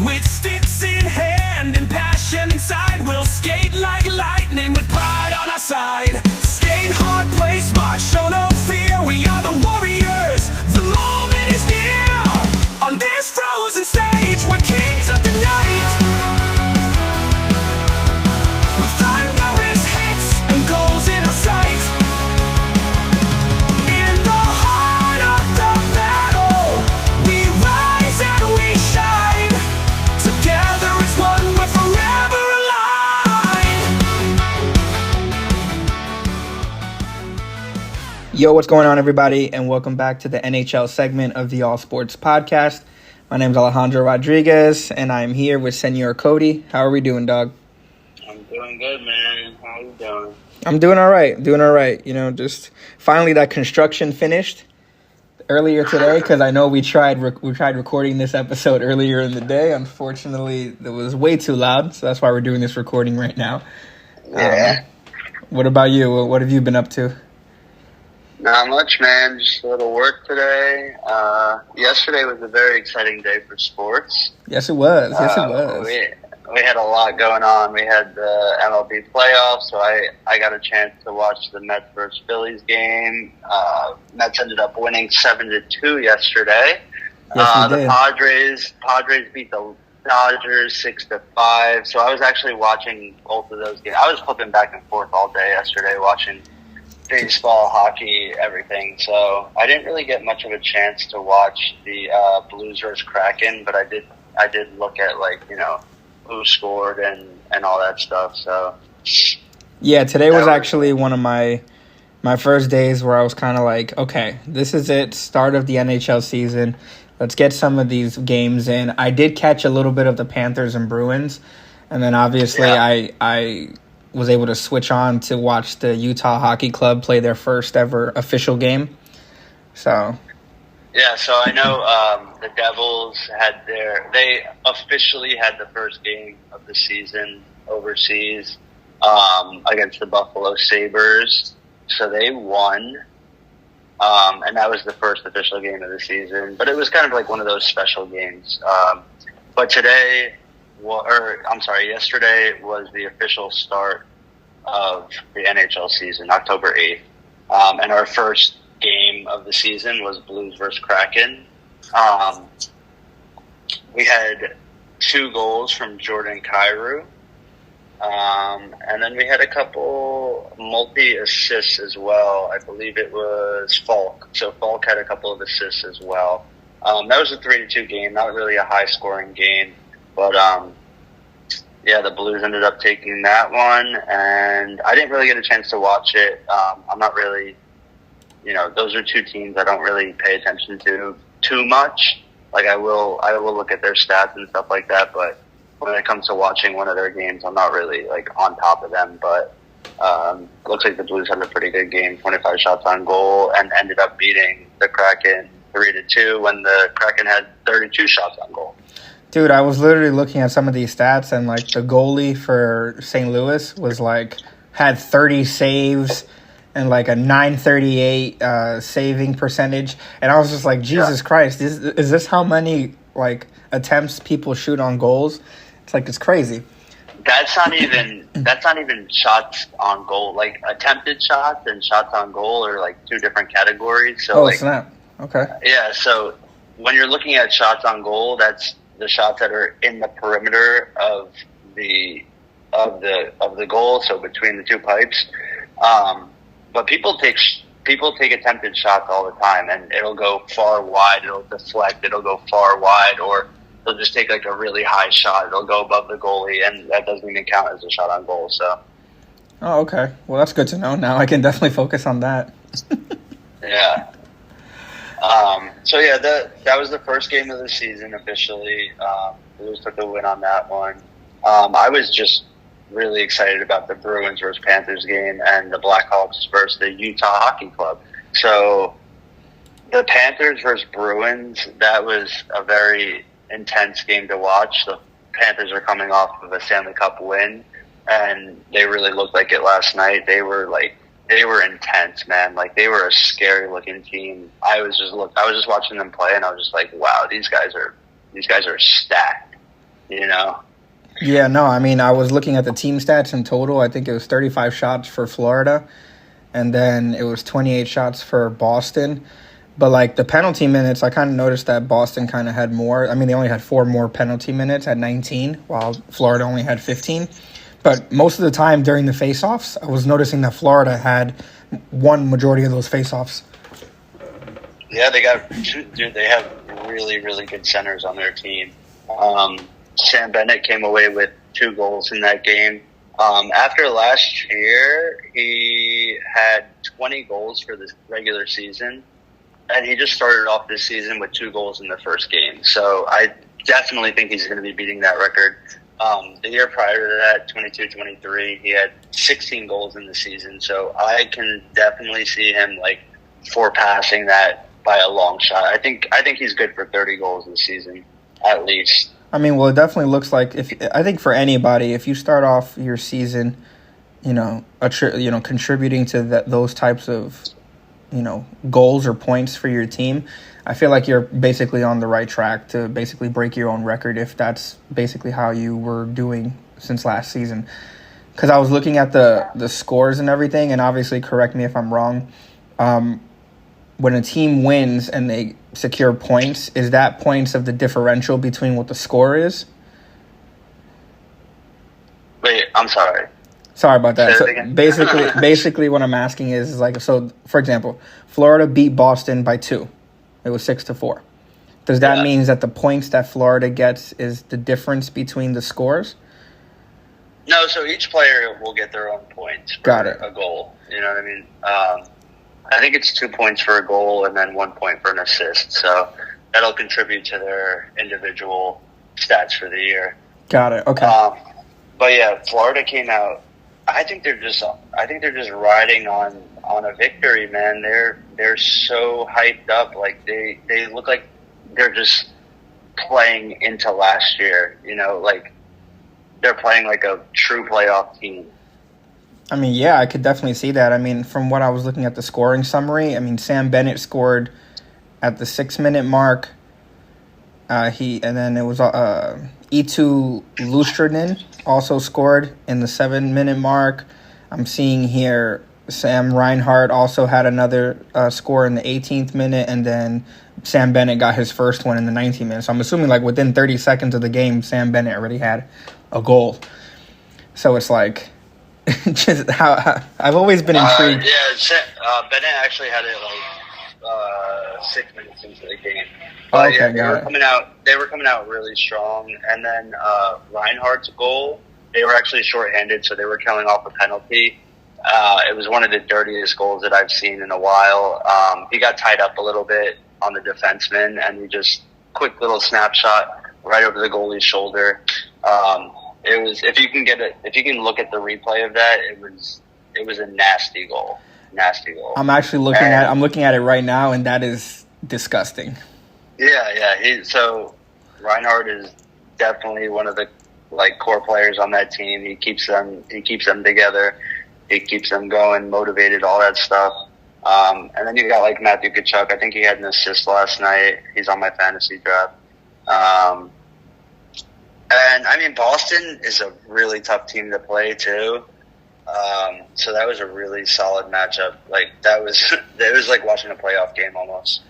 With sticks in hand and passion inside, we'll skate like lightning with pride on our side. Skate hard, play smart, show no fear. We are the warriors, the moment is near. On this frozen stage, we're kings of the night. With thunderous hits and goals in our sight. In the heart of the battle, we rise and we shine. Together as one, we're forever alive. Yo, what's going on, everybody, and welcome back to the NHL segment of the All Sports Podcast. My name is Alejandro Rodriguez, and I'm here with Senor Cody. How are we doing, dog? I'm doing good, man. How you doing? I'm doing all right. You know, just finally that construction finished earlier today, because I know we tried recording this episode earlier in the day. Unfortunately, it was way too loud, so that's why we're doing this recording right now. Yeah. What about you? What have you been up to? Not much, man. Just a little work today. Yesterday was a very exciting day for sports. Yes, it was. We had a lot going on. We had the MLB playoffs, so I got a chance to watch the Mets versus Phillies game. Mets ended up winning 7-2 yesterday. Yes, we did. The Padres beat the Dodgers 6-5. So I was actually watching both of those games. I was flipping back and forth all day yesterday, watching baseball, hockey, everything. So I didn't really get much of a chance to watch the Blues versus Kraken, but I did look at, like, you know, who scored and all that stuff. So yeah, today was actually one of my first days where I was kind of like, okay, this is it, start of the NHL season. Let's get some of these games in. I did catch a little bit of the Panthers and Bruins, and then obviously I was able to switch on to watch the Utah Hockey Club play their first ever official game. So yeah, so I know the Devils they officially had the first game of the season overseas against the Buffalo Sabres. So they won, and that was the first official game of the season. But it was kind of like one of those special games. But yesterday was the official start of the NHL season, October 8th. And our first game of the season was Blues versus Kraken. We had 2 goals from Jordan Kyrou. And then we had a couple multi-assists as well. I believe it was Falk. So Falk had a couple of assists as well. That was a 3-2 game, not really a high-scoring game. But, yeah, the Blues ended up taking that one. And I didn't really get a chance to watch it. I'm not really, you know, those are 2 teams I don't really pay attention to too much. Like, I will look at their stats and stuff like that, but when it comes to watching one of their games, I'm not really, like, on top of them. But looks like the Blues had a pretty good game, 25 shots on goal, and ended up beating the Kraken 3-2 when the Kraken had 32 shots on goal. dude, I was literally looking at some of these stats, and, like, the goalie for St. Louis was, like, had 30 saves and, like, a .938 saving percentage. And I was just like, Jesus Christ, is this how many, like, attempts people shoot on goals? It's like, it's crazy. That's not even shots on goal. Like, attempted shots and shots on goal are, like, 2 different categories. So, like, snap. Okay. Yeah, so when you're looking at shots on goal, that's the shots that are in the perimeter of the goal, so between the 2 pipes. But people take attempted shots all the time, and it'll go far wide, it'll deflect, it'll go far wide, or they'll just take, like, a really high shot. It'll go above the goalie, and that doesn't even count as a shot on goal. So. Oh, okay. Well, that's good to know. Now I can definitely focus on that. Yeah. So yeah, that was the first game of the season officially. Blues took the win on that one. I was just really excited about the Bruins versus Panthers game and the Blackhawks versus the Utah Hockey Club. So the Panthers versus Bruins, that was a very intense game to watch. The Panthers are coming off of a Stanley Cup win, and they really looked like it last night. They were intense, man. Like, they were a scary looking team. I was just watching them play, and I was just like, wow, these guys are stacked, you know? Yeah, no, I mean, I was looking at the team stats in total. I think it was 35 shots for Florida, and then it was 28 shots for Boston. But, like, the penalty minutes, I kind of noticed that Boston kind of had more. I mean, they only had 4 more penalty minutes at 19, while Florida only had 15. But most of the time during the face-offs, I was noticing that Florida had won majority of those face-offs. Yeah, they have really, really good centers on their team. Sam Bennett came away with 2 goals in that game. After last year, he had 20 goals for the regular season, and he just started off this season with 2 goals in the first game. So I definitely think he's going to be beating that record. The year prior to that, 22-23, he had 16 goals in the season. So I can definitely see him surpassing that by a long shot. I think he's good for 30 goals this season, at least. I mean, well, it definitely looks like I think for anybody, if you start off your season, contributing to those types of, goals or points for your team, I feel like you're basically on the right track to basically break your own record if that's basically how you were doing since last season. Because I was looking at the scores and everything, and obviously, correct me if I'm wrong, when a team wins and they secure points, is that points of the differential between what the score is? Wait, I'm sorry. Sorry about that. So basically what I'm asking is so for example, Florida beat Boston by 2. It was 6-4. Does that mean that the points that Florida gets is the difference between the scores? No, so each player will get their own points for a goal. You know what I mean? I think it's 2 points for a goal and then 1 point for an assist. So that'll contribute to their individual stats for the year. Got it. Okay. But yeah, Florida came out. I think they're just riding on a victory, man. They're so hyped up. Like they look like they're just playing into last year. They're playing like a true playoff team. I mean, yeah, I could definitely see that. I mean, from what I was looking at the scoring summary, I mean, Sam Bennett scored at the 6-minute mark. And then it was Eetu Luostarinen also scored in the 7-minute mark. I'm seeing here Sam Reinhart also had another score in the 18th minute, and then Sam Bennett got his first one in the 19th minute. So I'm assuming within 30 seconds of the game, Sam Bennett already had a goal. So it's just how I've always been intrigued. Bennett actually had it 6 minutes into the game. But okay, they were coming out really strong, and then Reinhardt's goal, they were actually shorthanded, so they were killing off a penalty. It was one of the dirtiest goals that I've seen in a while. He got tied up a little bit on the defenseman, and he just quick little snapshot right over the goalie's shoulder. It was if you can look at the replay of that, it was a nasty goal. Nasty goal. I'm actually looking at it right now, and that is disgusting. Yeah. So Reinhardt is definitely one of the core players on that team. He keeps them together. He keeps them going, motivated, all that stuff. And then you got Matthew Tkachuk. I think he had an assist last night. He's on my fantasy draft. And I mean, Boston is a really tough team to play too. So that was a really solid matchup. It was like watching a playoff game almost.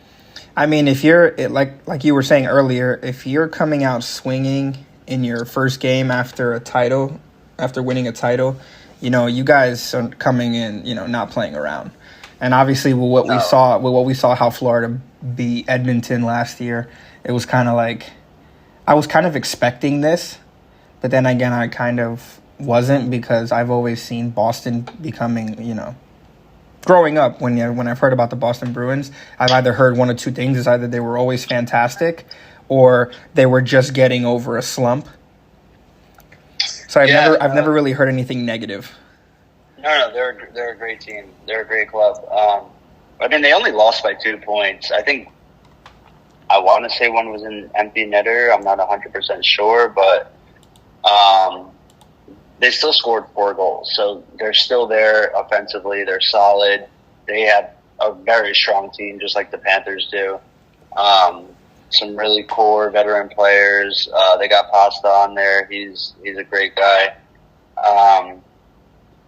I mean, if you're like you were saying earlier, if you're coming out swinging in your first game after winning a title, you guys are coming in, not playing around. And obviously, with what we saw, how Florida beat Edmonton last year, it was kind of I was kind of expecting this, but then again, I kind of wasn't, because I've always seen Boston becoming, growing up, when I've heard about the Boston Bruins, I've either heard one of two things. It's either they were always fantastic or they were just getting over a slump. So I've never really heard anything negative. No, they're a great team. They're a great club. I mean, they only lost by 2 points. I think I want to say one was an empty netter. I'm not 100% sure, but they still scored 4 goals. So they're still there offensively. They're solid. They have a very strong team, just like the Panthers do. Some really core veteran players. They got Pasta on there. He's a great guy.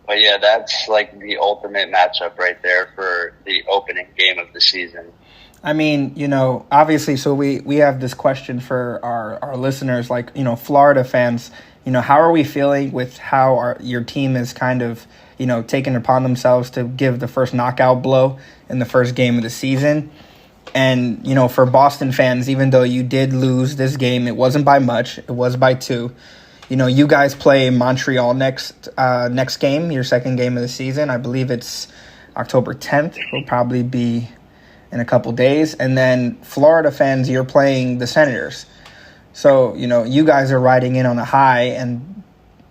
But yeah, that's like the ultimate matchup right there for the opening game of the season. I mean, obviously, so we have this question for our listeners, like, Florida fans, how are we feeling with how your team is kind of, taken upon themselves to give the first knockout blow in the first game of the season? And, for Boston fans, even though you did lose this game, it wasn't by much, it was by 2. You guys play Montreal next game, your second game of the season. I believe it's October 10th. It'll probably be in a couple days. And then Florida fans, you're playing the Senators. So, you guys are riding in on a high. And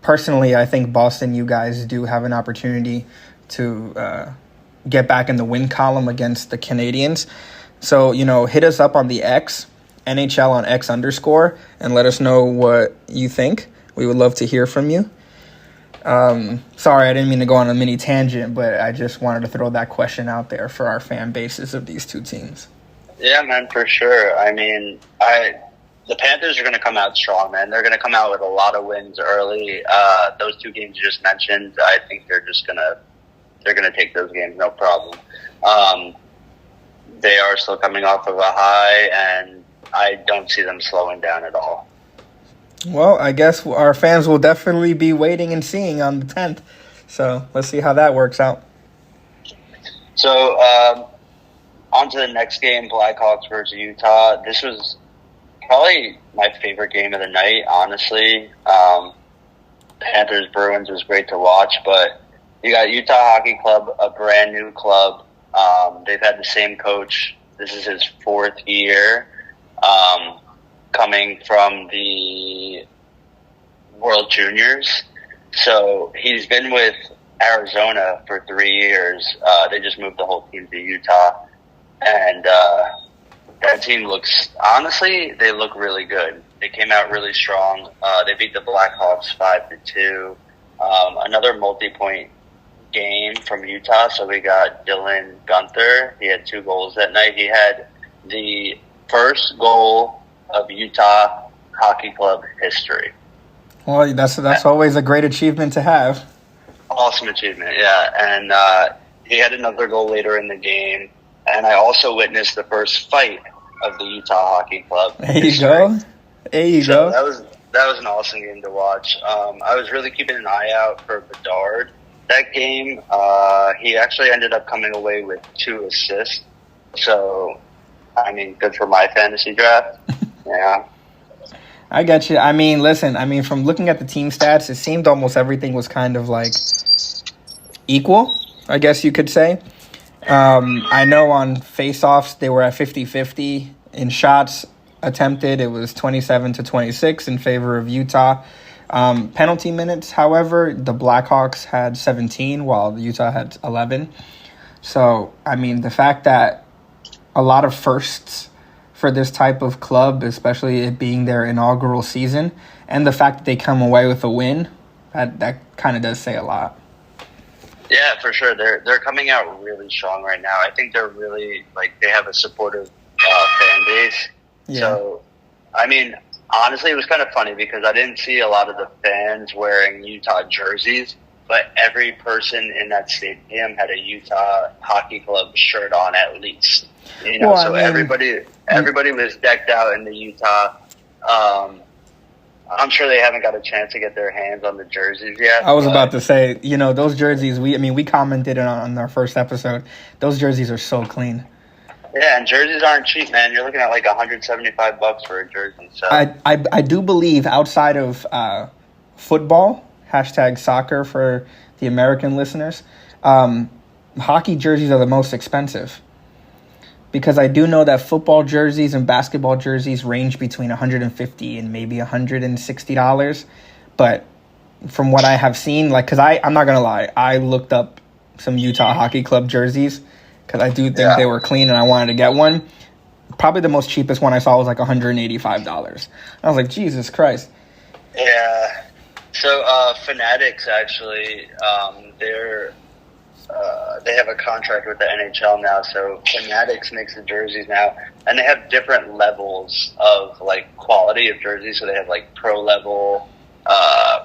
personally, I think Boston, you guys do have an opportunity to get back in the win column against the Canadiens. So, hit us up on the X, NHL on X _, and let us know what you think. We would love to hear from you. Sorry, I didn't mean to go on a mini tangent, but I just wanted to throw that question out there for our fan bases of these two teams. Yeah, man, for sure. I mean, the Panthers are going to come out strong, man. They're going to come out with a lot of wins early. Those 2 games you just mentioned, I think they're going to take those games, no problem. They are still coming off of a high, and I don't see them slowing down at all. Well, I guess our fans will definitely be waiting and seeing on the 10th. So let's see how that works out. So on to the next game, Blackhawks versus Utah. This was probably my favorite game of the night, honestly. Panthers-Bruins was great to watch, but you got Utah Hockey Club, a brand new club. They've had the same coach. This is his 4th year. Coming from the World Juniors. So he's been with Arizona for 3 years. They just moved the whole team to Utah. And that team honestly, they look really good. They came out really strong. They beat the Blackhawks 5-2. Another multi-point game from Utah. So we got Dylan Gunther. He had 2 goals that night. He had the first goal of Utah Hockey Club history. Well, that's always a great achievement to have. Awesome achievement, yeah. And he had another goal later in the game. And I also witnessed the first fight of the Utah Hockey Club There you go. There you go. That was an awesome game to watch. I was really keeping an eye out for Bedard that game. He actually ended up coming away with 2 assists. So, I mean, good for my fantasy draft. Yeah. I get you. I mean, listen, from looking at the team stats, it seemed almost everything was kind of like equal, I guess you could say. I know on face-offs they were at 50-50. In shots attempted, it was 27-26 in favor of Utah. Penalty minutes, however, the Blackhawks had 17 while Utah had 11. So, I mean, the fact that a lot of firsts for this type of club, especially it being their inaugural season, and the fact that they come away with a win, that kind of does say a lot. Yeah, for sure. They're coming out really strong right now. I think they're really, they have a supportive fan base. Yeah. So, I mean, honestly, it was kind of funny because I didn't see a lot of the fans wearing Utah jerseys, but every person in that stadium had a Utah Hockey Club shirt on at least. Well, so everybody was decked out in the Utah. I'm sure they haven't got a chance to get their hands on the jerseys yet. I was about to say, those jerseys, we commented on our first episode. Those jerseys are so clean. Yeah, and jerseys aren't cheap, man. You're looking at like $175 for a jersey. So I do believe outside of football, #soccer for the American listeners, hockey jerseys are the most expensive. Because I do know that football jerseys and basketball jerseys range between $150 and maybe $160. But from what I have seen, like, because I'm not going to lie, I looked up some Utah Hockey Club jerseys because I do think they were clean and I wanted to get one. Probably the most cheapest one I saw was like $185. I was like, Jesus Christ. Yeah. So Fanatics actually, they have a contract with the NHL now. So Fanatics makes the jerseys now, and they have different levels of like quality of jerseys. So they have like pro level,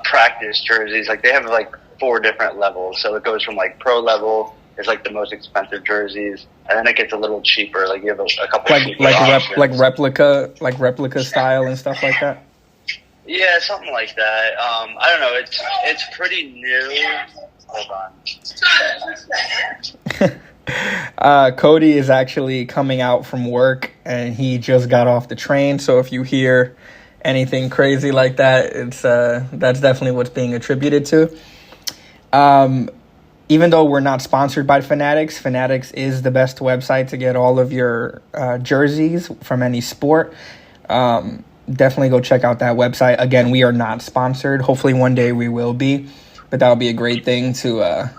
practice jerseys. Like they have like 4 different levels. So it goes from like pro level is like the most expensive jerseys, and then it gets a little cheaper. Like you have a couple replica style and stuff like that. Yeah, something like that. I don't know. It's pretty new. Hold on. Cody is actually coming out from work, and he just got off the train. So if you hear anything crazy like that, it's that's definitely what's being attributed to. Even though we're not sponsored by Fanatics, Fanatics is the best website to get all of your jerseys from any sport. Definitely go check out that website. Again, we are not sponsored. Hopefully one day we will be, but that would be a great thing to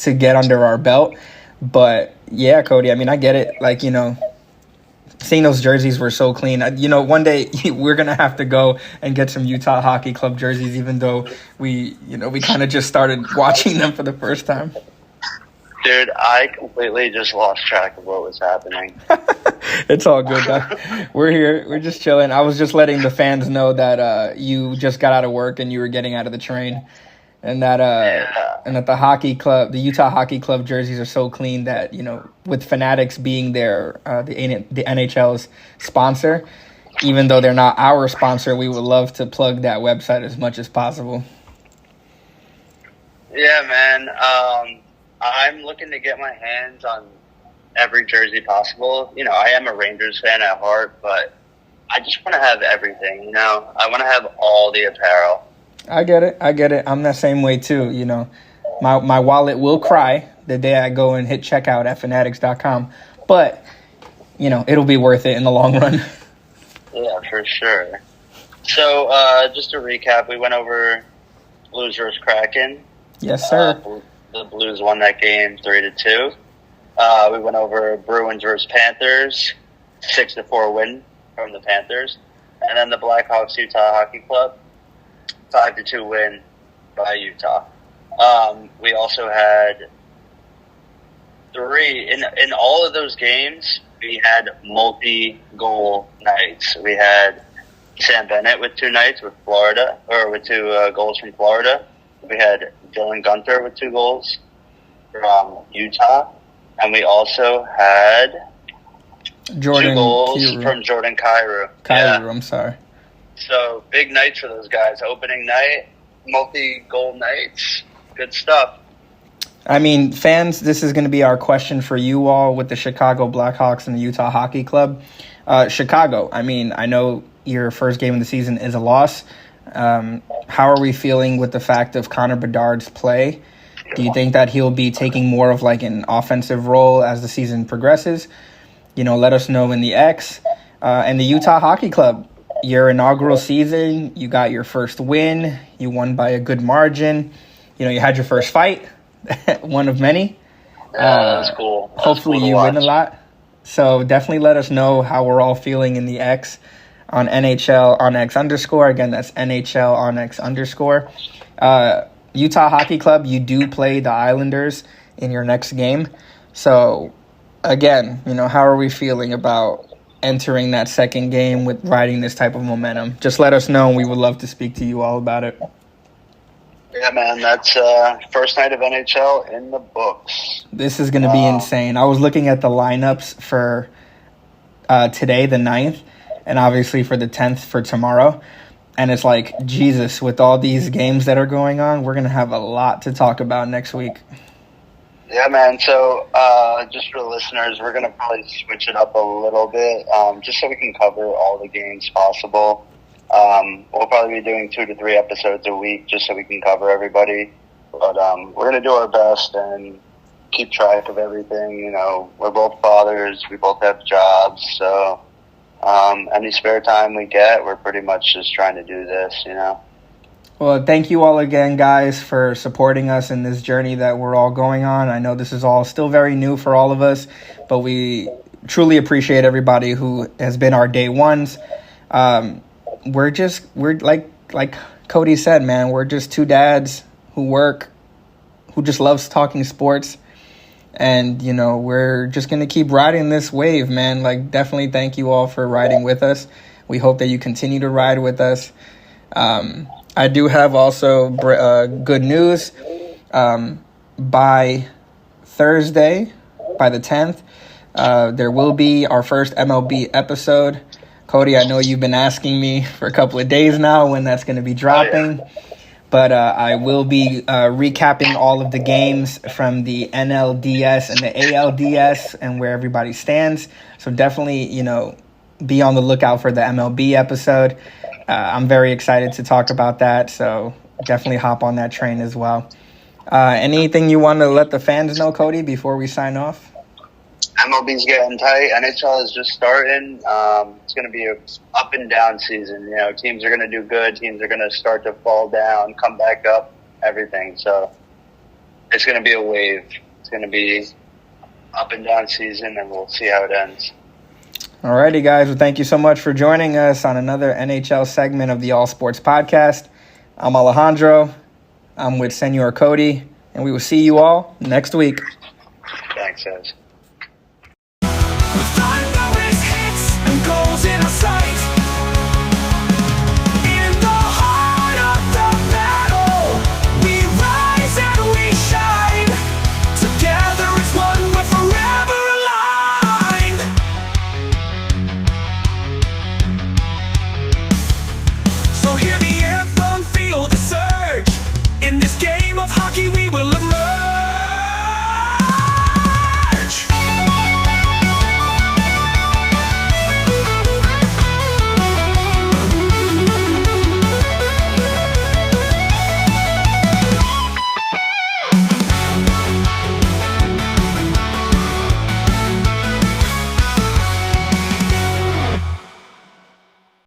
get under our belt. But yeah, Cody, I mean, I get it. Like, you know, seeing those jerseys were so clean. You know, one day we're going to have to go and get some Utah Hockey Club jerseys, even though we kind of just started watching them for the first time. Dude, I completely just lost track of what was happening. It's all good, though. We're here. We're just chilling. I was just letting the fans know that you just got out of work and you were getting out of the train. And that the hockey club, the Utah Hockey Club jerseys are so clean that, you know, with Fanatics being their the NHL's sponsor, even though they're not our sponsor, we would love to plug that website as much as possible. Yeah, man. I'm looking to get my hands on every jersey possible. You know, I am a Rangers fan at heart, but I just want to have everything, you know. I want to have all the apparel. I get it. I'm that same way too, you know. My wallet will cry the day I go and hit checkout at fanatics.com, but, you know, it'll be worth it in the long run. Yeah, for sure. So, just to recap, we went over Blues versus Kraken. Yes, sir. The Blues won that game 3-2. We went over Bruins versus Panthers, 6-4 win from the Panthers. And then the Blackhawks Utah Hockey Club, 5-2 win by Utah. We also had 3 in all of those games. We had multi-goal nights. We had Sam Bennett with 2 nights with Florida, or with 2 goals from Florida. We had Dylan Gunther with 2 goals from Utah, and we also had 2 goals from Jordan Kyrou. I'm sorry. So, big nights for those guys. Opening night, multi-goal nights. Good stuff. I mean, fans, this is going to be our question for you all with the Chicago Blackhawks and the Utah Hockey Club. Chicago, I mean, I know your first game of the season is a loss. How are we feeling with the fact of Connor Bedard's play? Do you think that he'll be taking more of like an offensive role as the season progresses? You know, let us know in the X. And the Utah Hockey Club, your inaugural season, you got your first win. You won by a good margin. You know, you had your first fight, one of many. That was cool. Hopefully you win a lot. So definitely let us know how we're all feeling in the X on NHL on X _. Again, that's NHL on X _. Utah Hockey Club, you do play the Islanders in your next game. So, again, you know, how are we feeling about entering that second game with riding this type of momentum? Just let us know, and we would love to speak to you all about it. Yeah, man, that's first night of NHL in the books. This is going to be insane. I was looking at the lineups for today, the 9th, and obviously for the 10th for tomorrow. And it's like, Jesus, with all these games that are going on, we're going to have a lot to talk about next week. Yeah, man. So just for the listeners, we're going to probably switch it up a little bit just so we can cover all the games possible. We'll probably be doing 2 to 3 episodes a week just so we can cover everybody. But we're going to do our best and keep track of everything. You know, we're both fathers. We both have jobs. So any spare time we get, we're pretty much just trying to do this, you know. Well, thank you all again, guys, for supporting us in this journey that we're all going on. I know this is all still very new for all of us, but we truly appreciate everybody who has been our day ones. We're like Cody said, man, we're just two dads who just loves talking sports. And, you know, we're just going to keep riding this wave, man. Like, definitely thank you all for riding with us. We hope that you continue to ride with us. I do have also good news. By Thursday, by the 10th, there will be our first MLB episode. Cody, I know you've been asking me for a couple of days now when that's going to be dropping. Oh, yeah. But I will be recapping all of the games from the NLDS and the ALDS and where everybody stands. So definitely, you know, be on the lookout for the MLB episode. I'm very excited to talk about that. So definitely hop on that train as well. Anything you want to let the fans know, Cody, before we sign off? MLB's getting tight. NHL is just starting. It's going to be a up and down season. You know, teams are going to do good. Teams are going to start to fall down, come back up, everything. So it's going to be a wave. It's going to be up and down season, and we'll see how it ends. Alrighty, guys. Well, thank you so much for joining us on another NHL segment of the All Sports Podcast. I'm Alejandro. I'm with Senor Cody, and we will see you all next week. Thanks, guys.